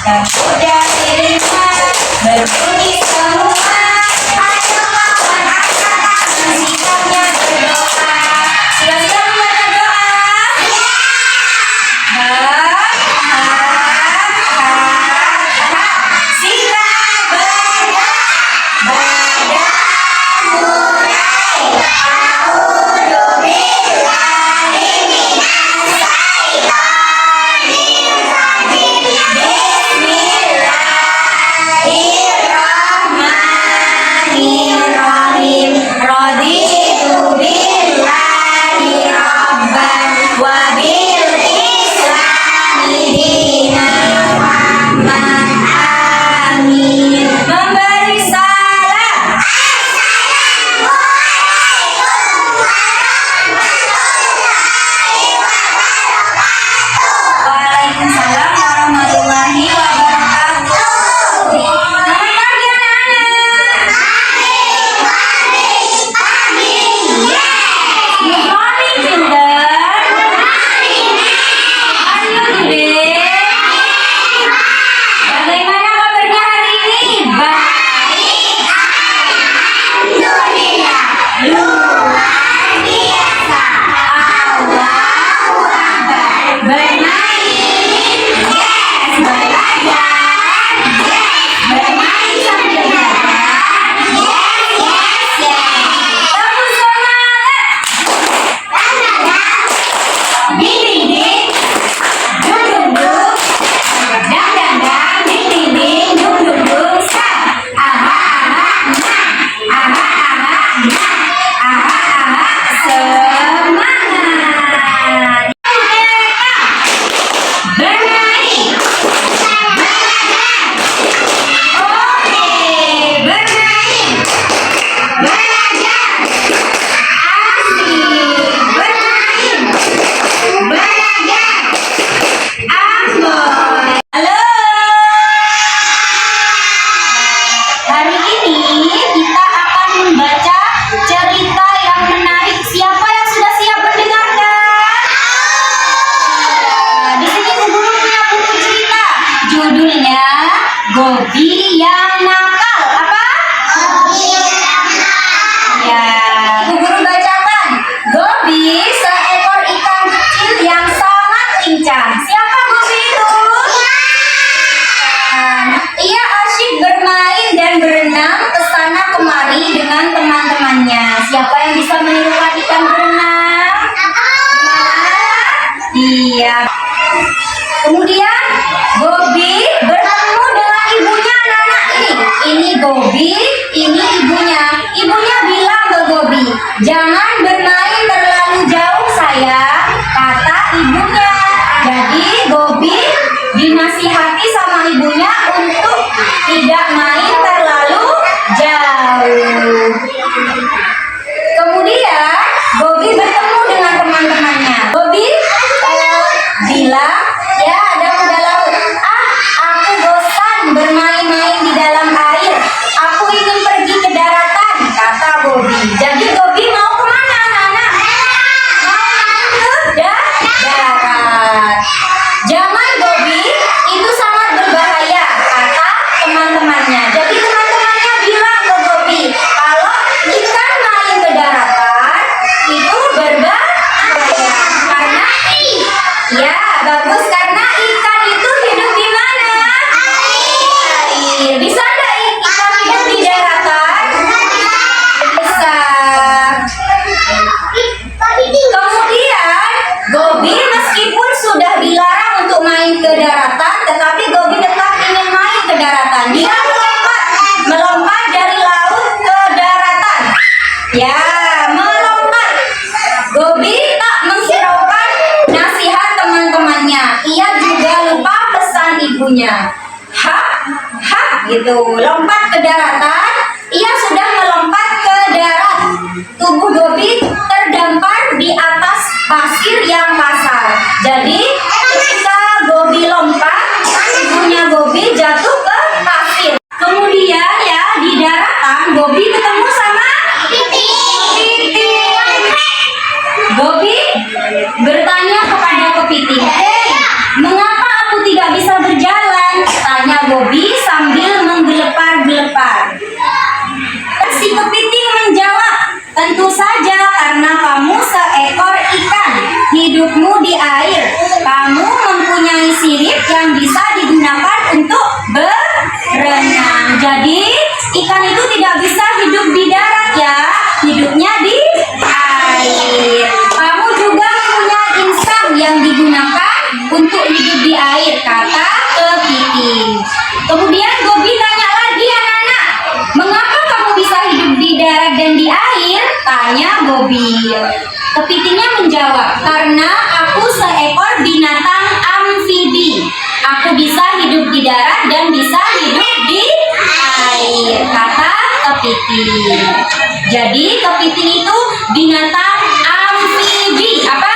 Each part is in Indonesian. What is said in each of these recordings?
Satu dari lima berbunyi semua. Ayo kawan angkat tangan, sikapnya berdoa. Sudah siap membaca doa? Sila berdoa. Memberi salam. Waalaikumsalam warahmatullahi wabarakatuh. Selamat pagi anak-anak. Good morning children. How are you today? Bagaimana kabarnya hari ini? Baik. Luar biasa. Allahu Akbar. Bermain. Yes. Belajar. Yes. Bermain sambil belajar. Yes. Tepuk semangat. Ding ding ding. Dung dung dung. Dang dang dang. Ding ding ding. Dung dung dung. Sang. Aha aha nah. Aha aha nah. Aha aha semangat. Bermain. Oke, bermain. Belajar. Asik. Bermain. Belajar. Ambon. Halo. Hari ini kita akan membaca cerita yang menarik. Siapa yang sudah siap mendengarkan? Di sini Bu Guru punya buku cerita. Judulnya Gobi yang Nakal. Apa? Ya, Bu Guru bacakan. Gobi seekor ikan kecil yang sangat lincah. Siapa Gobi itu? Ia asyik bermain dan berenang ke sana kemari dengan teman-temannya. Siapa yang bisa menirukan ikan berenang? Iya. Kemudian Gobi bertemu dengan ibunya anak-anak ini. Ini Gobi, ini ibunya. Ibunya bilang ke Gobi, jangan bermain terlalu jauh sayang, kata ibunya. Jadi Gobi dinasihati sama ibunya untuk tidak main terlalu jauh. Kemudian Gobi bertemu dengan teman-temannya. Gobi bilang, ya ada kuda laut. Aku bosan bermain-main di dalam air. Aku ingin pergi ke daratan, kata Gobi. Jadi Gobi mau kemana anak-anak? Mau main ke darat. Jangan Gobi, itu sangat berbahaya, kata teman-temannya. Jadi teman-temannya bilang ke Gobi, kalau ikan main ke daratan itu berbahaya. Karena ya bagus, karena ikan itu hidup di mana? Air. Bisa nggak ikan hidup di daratan? Bisa. Kemudian Gobi meskipun sudah dilarang untuk main ke daratan, tetapi Gobi tetap ingin main ke daratan. Dia melompat dari laut ke daratan. Ya, melompat. Gobi tak menghiraukan nasihat teman-temannya. Ia juga lupa pesan ibunya. Gitu. Lompat ke daratan. Ia sudah melompat ke darat. Tubuh Gobi terdampar di atas pasir yang kasar. Jadi ketika Gobi lompat, ibunya Gobi jatuh ke pasir. Kemudian ya di daratan Gobi ketemu sama kepiting. Gobi bertanya kepada kepiting, "Hei, mengapa aku tidak bisa berjalan?" Kemudian Gobi tanya lagi anak-anak, mengapa kamu bisa hidup di darat dan di air? Tanya Gobi. Kepitingnya menjawab, karena aku seekor binatang amfibi. Aku bisa hidup di darat dan bisa hidup di air, kata kepiting. Jadi kepiting itu binatang amfibi. Apa?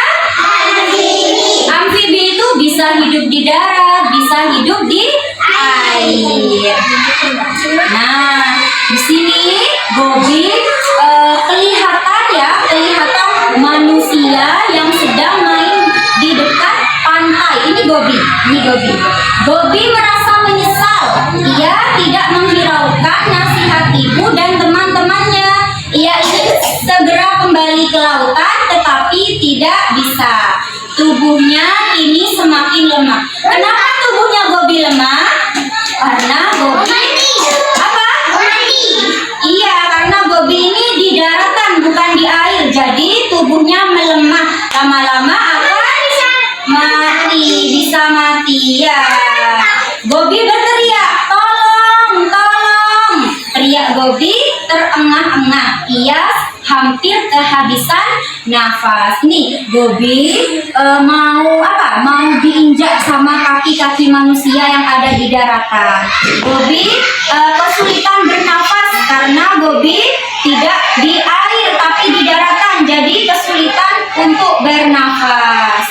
Amfibi itu bisa hidup di darat, bisa hidup di air. Nah, di sini Gobi kelihatan manusia yang sedang main di dekat pantai. Ini Gobi. Gobi merasa menyesal. Ia tidak menghiraukan nasihat ibu dan teman-temannya. Ia ingin segera kembali ke lautan, tetapi tidak bisa. Tubuhnya kini semakin lemah. Kenapa tubuhnya Gobi lemah? Karena Gobi apa? Iya, karena Gobi ini di daratan bukan di air. Jadi tubuhnya melemah. Lama-lama akan bisa mati ya. Gobi berteriak, tolong, tolong. Teriak Gobi terengah-engah. Ia hampir kehabisan nafas. Nih, Gobi mau diinjak sama kaki-kaki manusia yang ada di daratan. Gobi kesulitan bernafas karena Gobi tidak di air tapi di daratan. Jadi kesulitan untuk bernafas.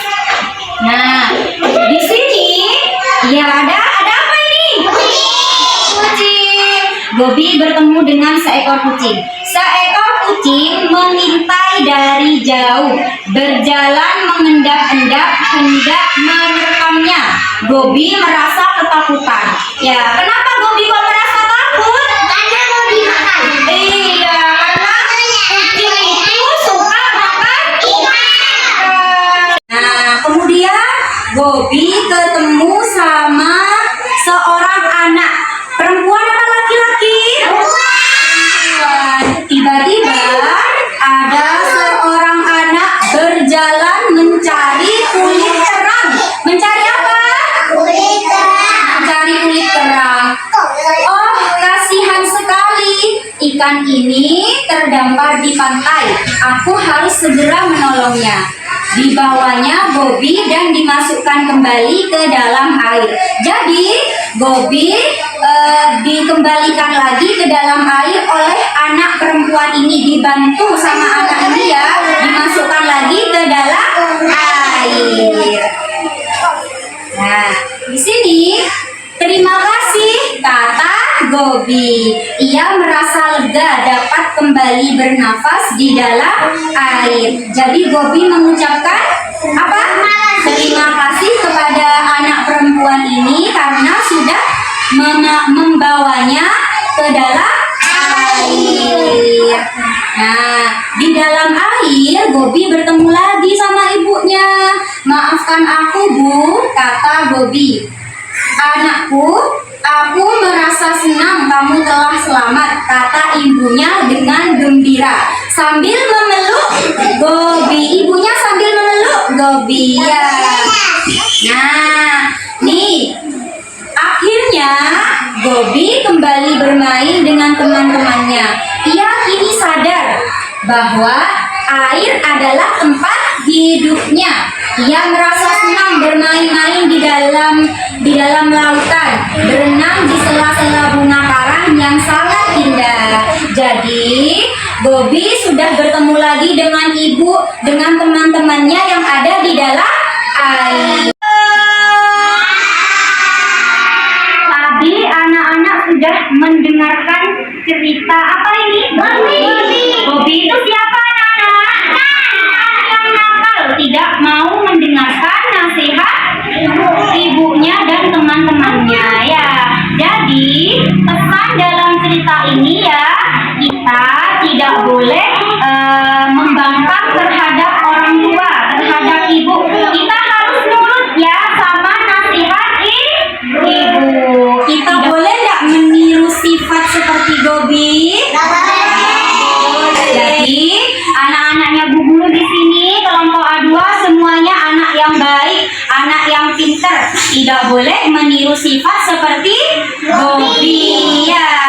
Nah, di sini ya ada apa ini? Kucing. Gobi bertemu dengan seekor kucing. Seekor kucing mengintai dari jauh, berjalan mengendap-endap hendak merekamnya. Gobi merasa ketakutan. Ya, kenapa Gobi kok merasa takut? Karena Gobi makan. Iya, karena kucing itu suka makan ikan. Nah, kemudian Gobi ketemu sama seorang anak. Perempuan apa laki-laki? Tiba-tiba ada seorang anak berjalan mencari kulit kerang. Mencari apa? Kulit kerang. Mencari kulit kerang. Oh, kasihan sekali. Ikan ini terdampar di pantai. Aku harus segera menolongnya. Dibawanya Gobi dan dimasukkan kembali ke dalam air. Jadi Gobi dikembalikan lagi ke dalam air oleh anak perempuan ini, dibantu sama anak ini ya, dimasukkan lagi ke dalam air. Nah, di sini terima kasih kata Gobi. Ia merasa lega dapat kembali bernafas di dalam air. Jadi Gobi mengucapkan apa? Terima kasih kepada anak perempuan ini karena sudah membawanya ke dalam air. Nah, di dalam air Gobi bertemu lagi sama ibunya. Maafkan aku, Bu, kata Gobi. Anakku, aku merasa senang kamu telah selamat, kata ibunya dengan gembira sambil memeluk Gobi. Ibunya sambil memeluk Gobi ya. Nah, nih akhirnya Gobi kembali bermain dengan teman-temannya. Ia kini sadar bahwa air adalah tempat hidupnya. Ia merasa senang bermain-main di dalam lautan, berenang di sela-sela bunga karang yang sangat indah. Jadi, Gobi sudah bertemu lagi dengan ibu, dengan teman-temannya yang ada di dalam air. Tadi anak-anak sudah mendengarkan cerita apa ini? Gobi. Gobi itu siapa anak-anak? Yang nakal, tidak mau mendengarkan nasihat ibunya dan teman-temannya ya. Jadi pesan dalam cerita ini ya, kita tidak boleh membangkang terhadap orang tua, terhadap ibu. Kita harus nurut ya sama nasihat ibu. Kita boleh nggak meniru sifat seperti Gobi? Jadi anak-anaknya Bu Guru di sini kelompok A2 semuanya anak yang baik, anak yang pintar. Tidak boleh meniru sifat seperti Bobby, ya.